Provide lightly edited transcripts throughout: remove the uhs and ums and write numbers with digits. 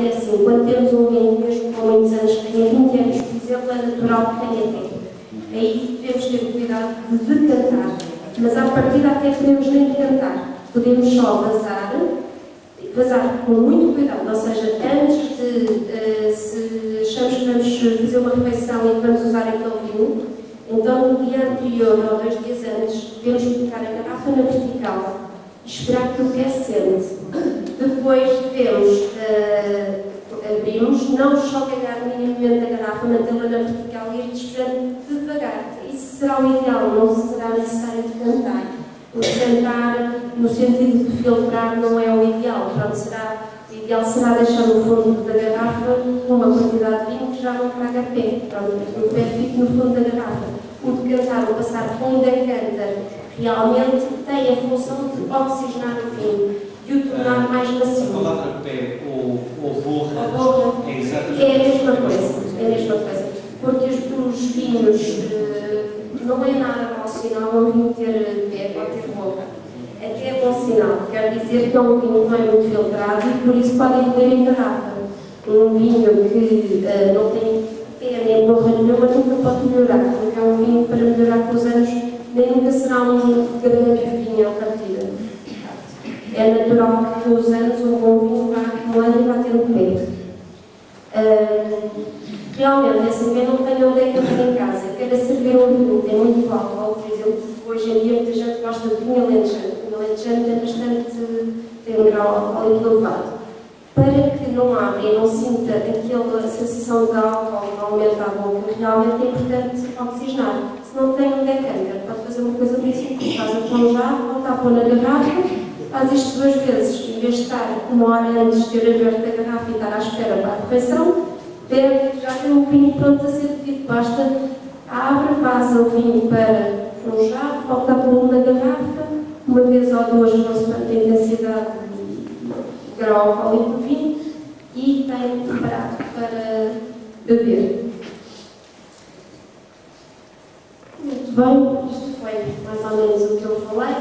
É assim, quando temos um vinho mesmo com muitos anos, que tenha 20 anos, por exemplo, é natural que tenha tempo. Aí devemos ter cuidado de decantar, mas à partida até podemos nem decantar. Podemos só vazar com muito cuidado, ou seja, antes de, se achamos que vamos fazer uma refeição e que vamos usar aquele vinho, então no dia anterior ou 2 dias antes, devemos colocar a garrafa na vertical e esperar que o pé sente. Depois devemos abrirmos, não chocar minimamente a garrafa, mantê-la na vertical e ir despejando devagar. Isso será o ideal, não será necessário decantar. O decantar, no sentido de filtrar, não é o ideal. Pronto, o ideal será deixar no fundo da garrafa uma quantidade de vinho que já não traga pé. Pronto, o pé fica no fundo da garrafa. O decantar, o passar com um decanter, realmente tem a função de oxigenar o vinho, de o tornar mais macio. A palavra pé ou borra é exatamente a mesma coisa. É a mesma coisa. Porque os vinhos não é nada mau sinal um vinho ter pé ou ter borra. Até é bom sinal. Quer dizer que é um vinho que não é muito filtrado e por isso podem beber em garrafa. Um vinho que não tem pé nem borra nenhuma nunca pode melhorar. Porque é um vinho para melhorar com os anos, nem nunca será um grande vinho à partida. É natural que com os anos um bom vinho vá acumulando e vá ter um pé. Realmente, assim, quem não tem um decanter em casa, queira servir um vinho, tem muito álcool, por exemplo, hoje em dia muita gente gosta de vinho alentejano. O vinho alentejano tem bastante, tem um grau alcoólico elevado. Para que não abra e não sinta aquela sensação de álcool e não aumenta a boca, realmente é importante oxigenar. Se não tem um decanter, pode fazer uma coisa muito simples, faz a pão já, volta a pôr na garrafa, faz isto 2 vezes, em vez de estar 1 hora antes de ter aberto a garrafa e estar à espera para a refeição, já tem o vinho pronto a ser bebido. Basta, abre, vaza o vinho para um jarro, volta a pôr na garrafa, uma vez ou 2, consoante a intensidade e grau alcoólico do vinho, e tem preparado para beber. Muito bem, isto foi mais ou menos o que eu falei.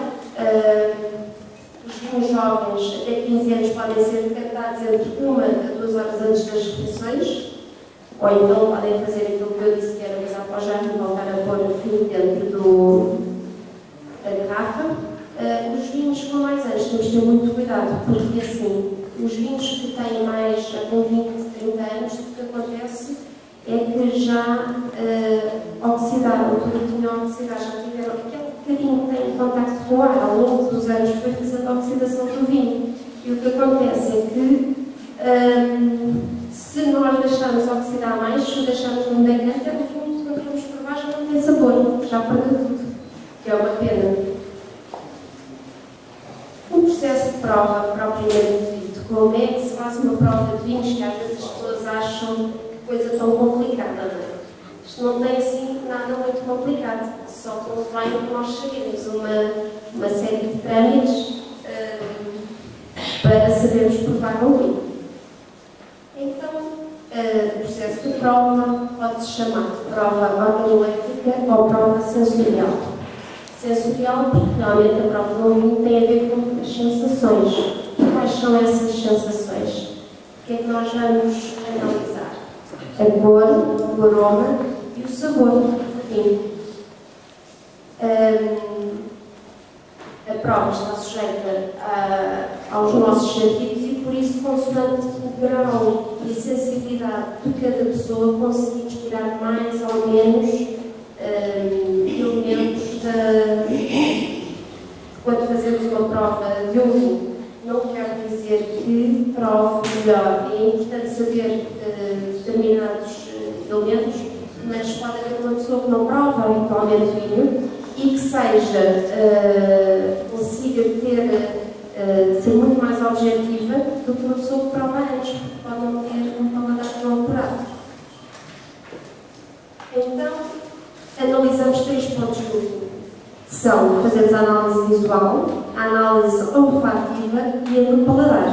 Os vinhos jovens, até 15 anos, podem ser decantados entre 1 a 2 horas antes das refeições, ou então podem fazer aquilo que eu disse, que era usar para o jarro e voltar a pôr o vinho dentro da garrafa. Os vinhos com mais anos temos de ter muito cuidado, porque assim, os vinhos que têm mais, com 20, 30 anos, o que acontece é que já oxidaram, tudo que tinham oxidado, já tiveram aquele bocadinho que tem contacto com o ar ao longo dos anos, foi fazendo a oxidação do vinho. E o que acontece é que se nós deixarmos oxidar mais, se deixarmos num decanter, no fundo, quando vamos provar, já não tem sabor, já perdeu tudo, que é uma pena. O processo de prova, propriamente dito, como é que se faz uma prova de vinhos, que às vezes as pessoas acham que coisa tão complicada, não é? Isto não tem assim nada muito complicado, só convém que nós sabemos uma série de trâmites para sabermos provar um vinho. Então, o processo de prova pode-se chamar de prova organoléctrica ou prova sensorial. Sensorial porque realmente a prova de um vinho tem a ver com as sensações. E quais são essas sensações? O que é que nós vamos analisar? A cor, o aroma e o sabor do vinho. A prova está sujeita aos nossos sentidos e, por isso, consoante o grau e a sensibilidade de cada pessoa, conseguimos tirar mais ou menos elementos quando fazemos uma prova de um vinho. Não quer dizer que prove melhor. É importante saber determinados elementos, mas pode haver uma pessoa que não prova habitualmente vinho e que consiga ser muito mais objetiva do que uma pessoa que prova antes, porque pode não ter um paladar tão apurado. Então, analisamos 3 pontos do vinho. Fazemos a análise visual, a análise olfativa e a do paladar.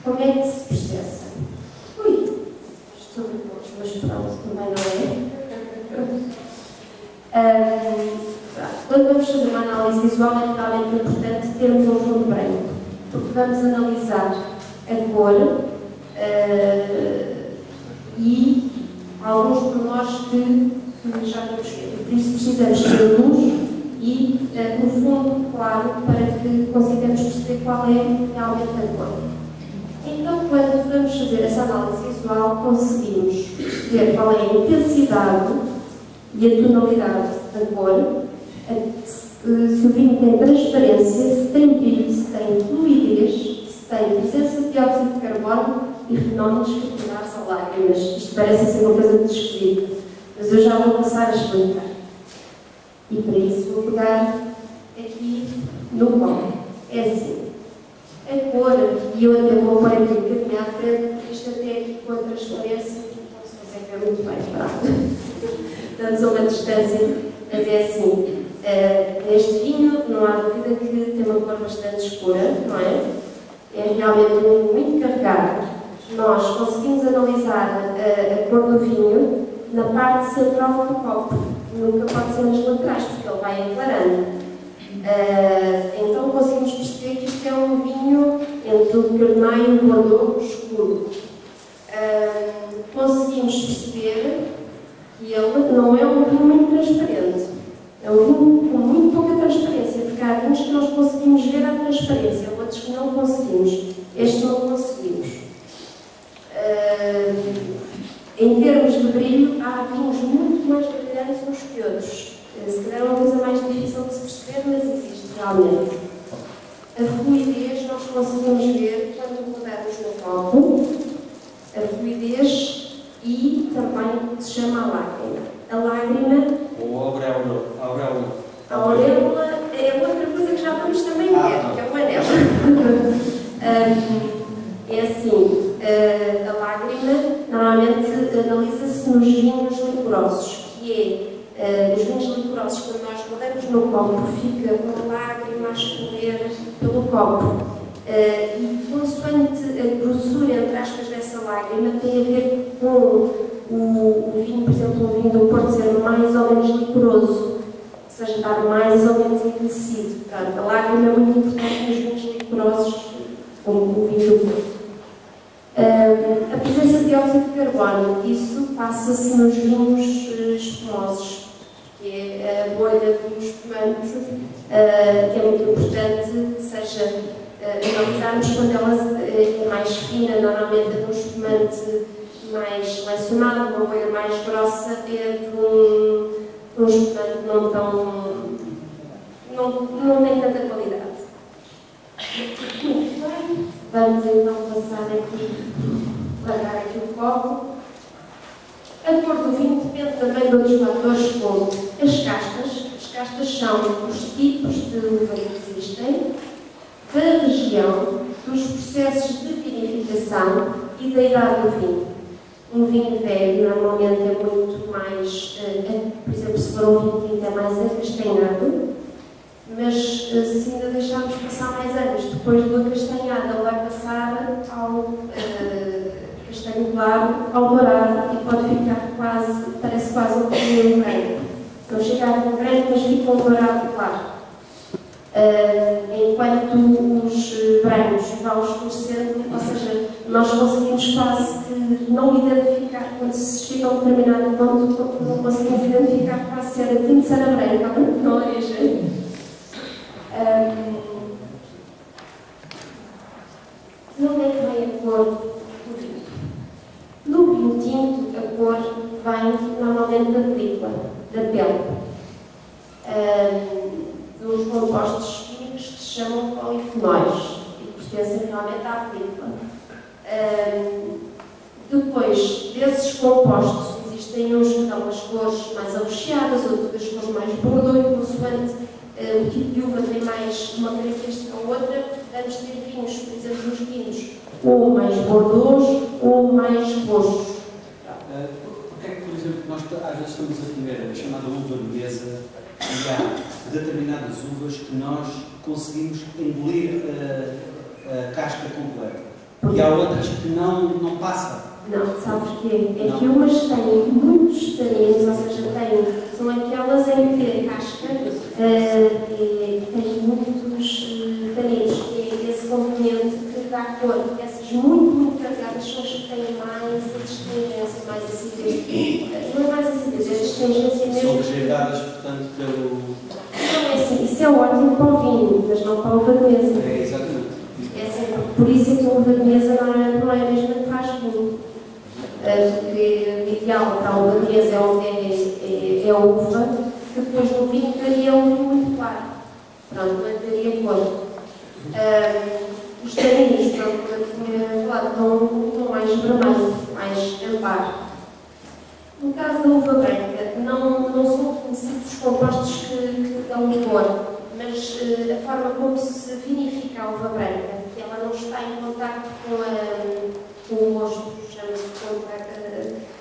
Como é que se processa? Estou muito bom, mas pronto, também não é? Quando vamos fazer uma análise visual, é realmente importante termos um fundo branco, porque vamos analisar a cor, E alguns pormenores que já temos feito. Por isso precisamos ter luz e um fundo claro para que consigamos perceber qual é realmente a cor. Então, quando vamos fazer essa análise visual, conseguimos perceber qual é a intensidade e a tonalidade da cor, se o vinho tem transparência, se tem brilho, se tem fluidez, se tem presença de dióxido de carbono e fenómenos capilares a lágrimas. Isto parece ser uma coisa muito esquisita, mas eu já vou passar a explicar. E para isso vou pegar aqui no copo. É assim. A cor, e eu até vou pôr aqui um bocadinho à frente, porque isto até aqui com a transparência, não se consegue ver muito bem, pronto. Estamos a uma distância, mas é assim. Neste vinho, não há dúvida que tem uma cor bastante escura, não é? É realmente um vinho muito carregado. Nós conseguimos analisar a cor do vinho na parte central do copo. Nunca pode ser nas laterais, porque ele vai aclarando. Então conseguimos perceber que isto é um vinho entre o Cabernet e o Bordeaux escuro. Conseguimos perceber que ele não é um vinho muito transparente. É um vinho com muito pouca transparência, porque há vinhos que nós conseguimos ver a transparência, outros que não conseguimos. Este não conseguimos. Em termos de brilho, há vinhos muito mais brilhantes uns que outros. Se calhar é uma coisa mais difícil de se perceber, mas existe realmente. A fluidez nós conseguimos ver quando mudamos no copo, a fluidez e também o que se chama a lágrima. A lágrima. Ou a auréola. A auréola é outra coisa que já vamos também ver, que é o anel. É assim, a lágrima normalmente analisa-se nos vinhos licorosos, que é os vinhos licorosos, quando nós rodamos no copo, fica uma lágrima a escorrer pelo copo. E consoante a grossura, entre aspas, dessa lágrima, tem a ver com o vinho, por exemplo, um vinho do Porto ser mais ou menos licoroso, ou seja, estar mais ou menos envelhecido. Portanto, a lágrima é muito importante nos vinhos licorosos, como o vinho do Porto. A presença de dióxido de carbono, isso passa-se nos vinhos espumosos, que é a bolha do espumante, que é muito importante, seja analisarmos quando ela é mais fina, normalmente é um espumante mais selecionado, uma bolha mais grossa, é de um espumante não tem tanta qualidade. Muito bem, vamos então passar aqui, largar aqui o copo. A cor do vinho depende também de outros fatores, como as castas. As castas são os tipos de uva que existem, da região, dos processos de vinificação e da idade do vinho. Um vinho velho normalmente é muito mais, por exemplo, se for um vinho tinto é mais acastanhado, mas se ainda deixarmos passar mais anos, depois do acastanhado, ele vai passar ao castanho claro, ao dourado, e pode ficar quase, parece quase um vinho branco. Não chega a um branco, mas fica um dourado claro. Enquanto os brancos vão escurecendo, ou seja, nós conseguimos quase que não identificar, quando se chega a um determinado ponto, não conseguimos identificar quase se era tinto, se era branco, não origem. De onde é que vem a cor do vinho? No vinho tinto, a cor vem normalmente da película, da pele. Dos compostos químicos que se chamam polifenóis e pertencem realmente à película. Depois desses compostos, existem uns que dão as cores mais arroxeadas, outros das cores mais bordeaux, e consoante o tipo de uva tem mais uma característica ou outra, vamos ter vinhos, por exemplo, os vinhos ou mais bordeaux ou mais roxos. Porque é que, por exemplo, nós às vezes estamos a comer a chamada uva mesa e há determinadas uvas que nós conseguimos engolir a casca completa e há outras que não passam? Não, sabes porquê? É que umas têm muitos taninos, ou seja, são aquelas em que a casca tem muitos taninos, que é esse componente que dá cor. Essas muito carregadas castas são as que têm mais astringência, mais acidez. Não é mais acidez, é astringência mesmo. São rejeitadas, portanto, pelo... Não, é assim, isso é ótimo para o vinho, mas não para a uva de mesa. É, exatamente. É assim, por isso é que a uva de mesa não é a mesma que faz vinho. Porque o ideal para a uva de mesa é a uva, que depois no vinho daria um vinho muito claro. Pronto, não daria cor. Os taninos, pronto, como eu tinha falado, estão mais vermelho, mais ambar. No caso da uva branca, não são conhecidos os compostos que dão cor, mas a forma como se vinifica a uva branca, que ela não está em contacto com o mosto, chama-se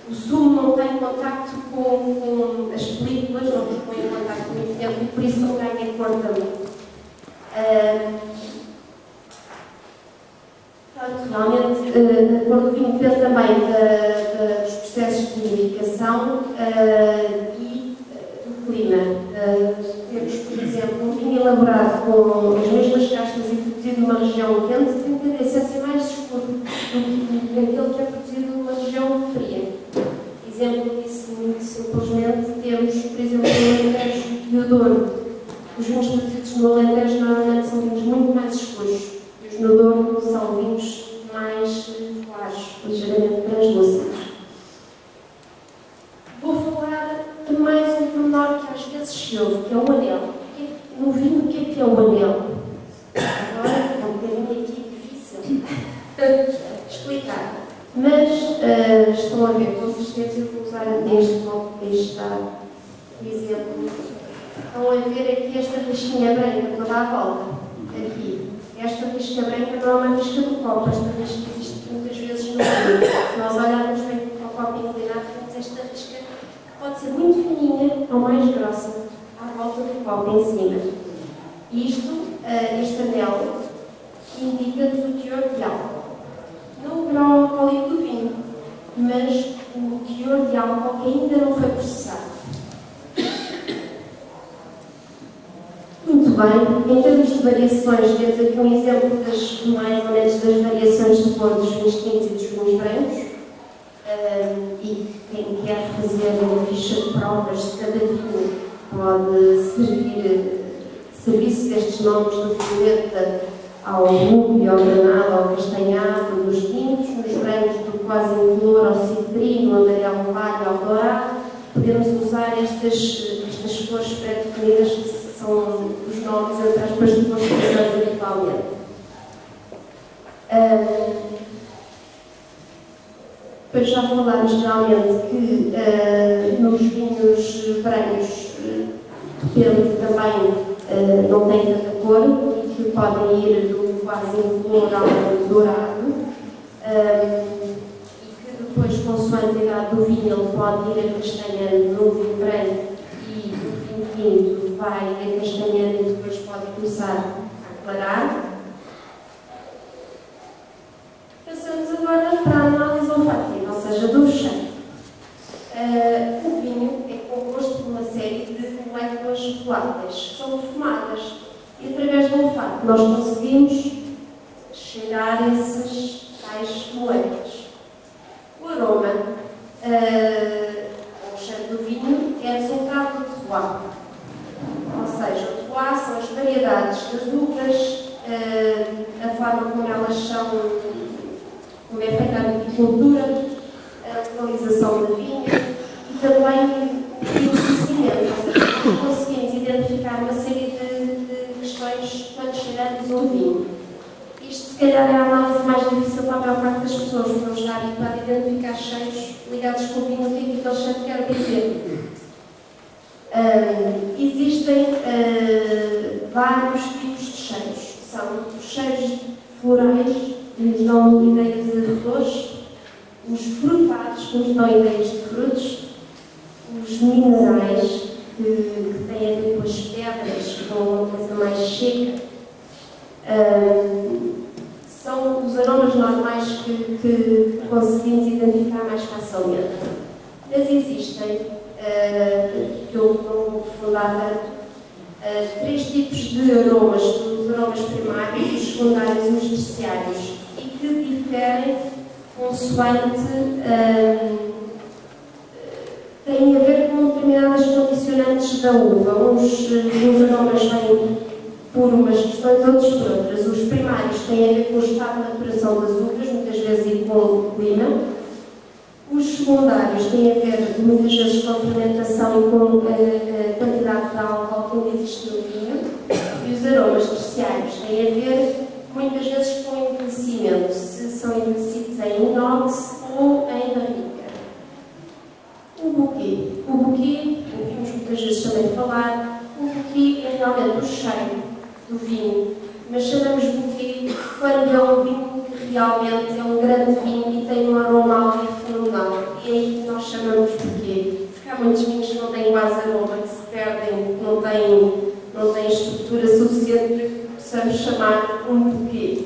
o sumo não está em contacto com as películas, não ficam em contacto muito tempo e por isso não ganha cor também. Realmente, a cor do vinho depende também dos processos de vinificação e do clima. Temos, por exemplo, um vinho elaborado com as mesmas castas e produzido numa região quente tem tendência a ser mais escuro do que aquele que é produzido numa região fria. Exemplo disso, muito simplesmente, temos, por exemplo, o Alentejo e o Douro. Os vinhos produzidos no Alentejo normalmente são vinhos muito mais escuros e os no Douro são vinhos mais claros, ligeiramente translúcidos. Vou falar de mais um pormenor que às vezes se ouve, que é o anel. No vinho, o que é o anel? Agora, é um bocadinho aqui difícil explicar. Mas estão a ver, com certeza eu vou usar este copo para estar, por exemplo. Estão a ver aqui esta risquinha branca toda à volta. Aqui. Esta risca branca não é uma risca do copo, esta risca existe muitas vezes no vinho. Se nós olharmos bem para o copo inclinado, temos esta risca que pode ser muito fininha ou mais grossa, à volta do copo em cima. Isto, este anel, indica-nos o teor de álcool. Não o grau alcoólico do vinho, mas o teor de álcool que ainda não foi processado. Muito bem, em termos de variações, temos aqui um exemplo mais ou menos das variações de cor dos vinhos tintos e dos vinhos brancos. E quem quer fazer uma ficha de provas de cada vinho pode servir-se destes nomes do violeta ao rubio, ao granado, ao castanhado, dos tintos, nos brancos do quase incolor ao citrino, ao amarelo vago, ao dourado. Podemos usar estas cores pré-definidas, que são os nomes, entre aspas, de cores que usamos habitualmente. Depois já falámos geralmente que nos vinhos brancos depende também, não tem tanta cor, e que podem ir do quase incolor ao dourado, e que depois, consoante a idade do vinho, ele pode ir acastanhando no vinho branco e o vinho tinto vai acastanhando e depois pode começar a aclarar. Passamos agora para a análise olfativa, ou seja, do cheiro. O vinho é composto por uma série de moléculas voláteis que são perfumadas e através do olfato nós conseguimos cheirar essas tais moléculas. O aroma, o cheiro do vinho, é resultado do terroir. Ou seja, o terroir são as variedades das uvas, a forma como elas são, como é feita a viticultura, a localização da vinha e também o envelhecimento. Ou seja, conseguimos identificar uma série de questões quando cheiramos um vinho. Isto, se calhar, é a análise mais difícil para a maior parte das pessoas, porque não está habituado a identificar cheiros ligados com o vinho, o que aquele cheiro quer dizer. Existem vários tipos de cheiros. São os cheiros florais, que nos dão ideia de flores, os frutados, que nos dão ideias de frutos, os minerais, que têm a ver com as pedras, com uma coisa mais seca. São os aromas normais que conseguimos identificar mais facilmente. Mas existem, que eu não vou aprofundar tanto, 3 tipos de aromas, os aromas primários, os secundários e os terciários, e que diferem consoante tem a ver com determinadas condicionantes da uva. Uns aromas vêm por umas questões, outros por outras. Os primários têm a ver com o estado de maturação das uvas, muitas vezes e com o clima. Os secundários têm a ver, muitas vezes, com a fermentação e com a quantidade de álcool que ainda existe no vinho. E os aromas terciários têm a ver, muitas vezes, com o envelhecimento, se são envelhecidos em inox ou em barrica. O buquê, ouvimos muitas vezes também falar, o buquê é realmente o cheiro do vinho, mas chamamos buquê quando é um vinho que realmente é um grande vinho e tem um aroma alto e fundão. E é aí que nós chamamos buquê, porque há muitos vinhos que não têm quase aroma, que se perdem, que não têm estrutura suficiente para que possamos chamar um buquê.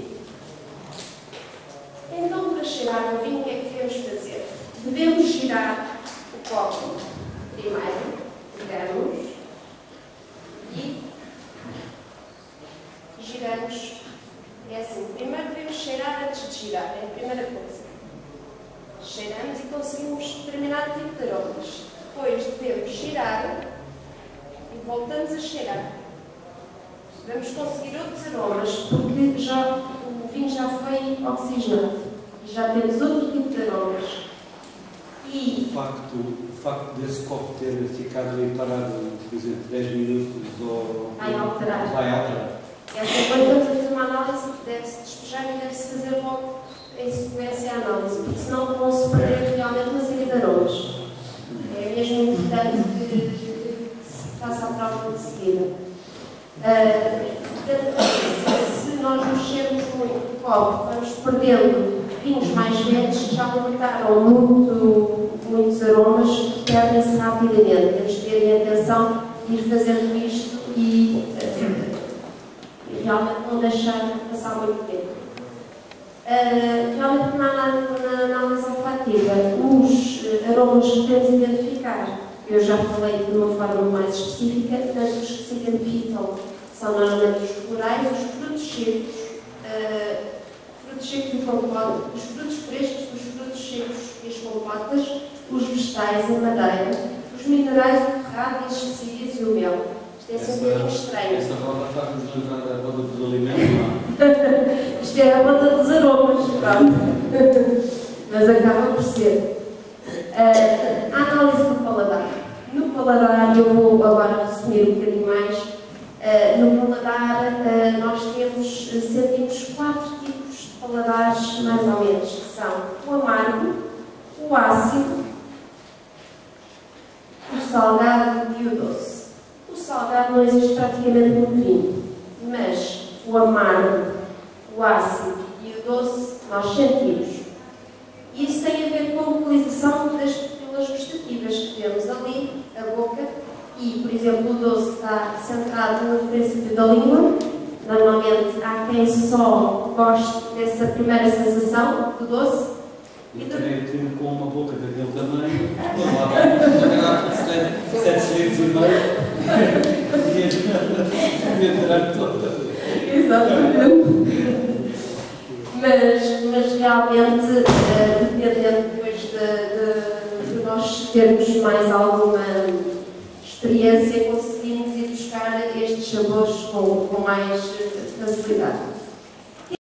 Então, para cheirar o vinho, o que é que devemos fazer? Devemos girar o copo primeiro, pegamos e giramos. É assim, primeiro devemos cheirar antes de girar, é a primeira coisa. Cheiramos e conseguimos determinado tipo de aromas. Depois devemos girar e voltamos a cheirar. Vamos conseguir outros aromas, porque o vinho já foi oxigenado. Já temos outro tipo de aromas. E o facto desse copo ter ficado ali parado, por exemplo, 10 minutos ou... vai alterar. Quando estamos a fazer uma análise, deve-se despejar e deve-se fazer logo em sequência a análise, porque senão vão-se perder realmente uma série de aromas. É mesmo importante que se faça a prova de seguida. Se nós mexermos muito o copo, vamos perdendo vinhos mais velhos que já limitaram muitos aromas que perdem-se rapidamente. Temos de ter atenção de ir fazendo isto e realmente não deixar passar muito tempo. Realmente na análise olfativa, os aromas que temos de identificar, eu já falei de uma forma mais específica, mas os que se identificam são normalmente os florais, os frutos secos e compotas, os frutos frescos, os frutos secos e as compotas, os vegetais, a madeira, os minerais, o ferrado, as especiarias e o mel. Isto é sempre um bocadinho estranho. Essa roda faz-nos lembrar da roda dos alimentos, não? Isto é a roda dos aromas, pronto. Mas acaba por ser. A análise do paladar. No paladar, eu vou agora resumir um bocadinho mais. No paladar, nós sentimos 4 tipos de paladares, mais ou menos, que são o amargo, o ácido, o salgado e o doce. O salgado não existe praticamente no vinho, mas o amargo, o ácido e o doce nós sentimos. E isso tem a ver com a localização das papilas gustativas que temos ali, a boca, e, por exemplo, o doce está centrado no princípio da língua. Normalmente há quem só goste dessa primeira sensação do doce. E também tenho com uma boca daquele tamanho, lá 7 litros e meio, e entrar toda. Exatamente. Mas realmente, dependendo depois de nós termos mais alguma experiência, conseguimos ir buscar estes sabores com mais facilidade.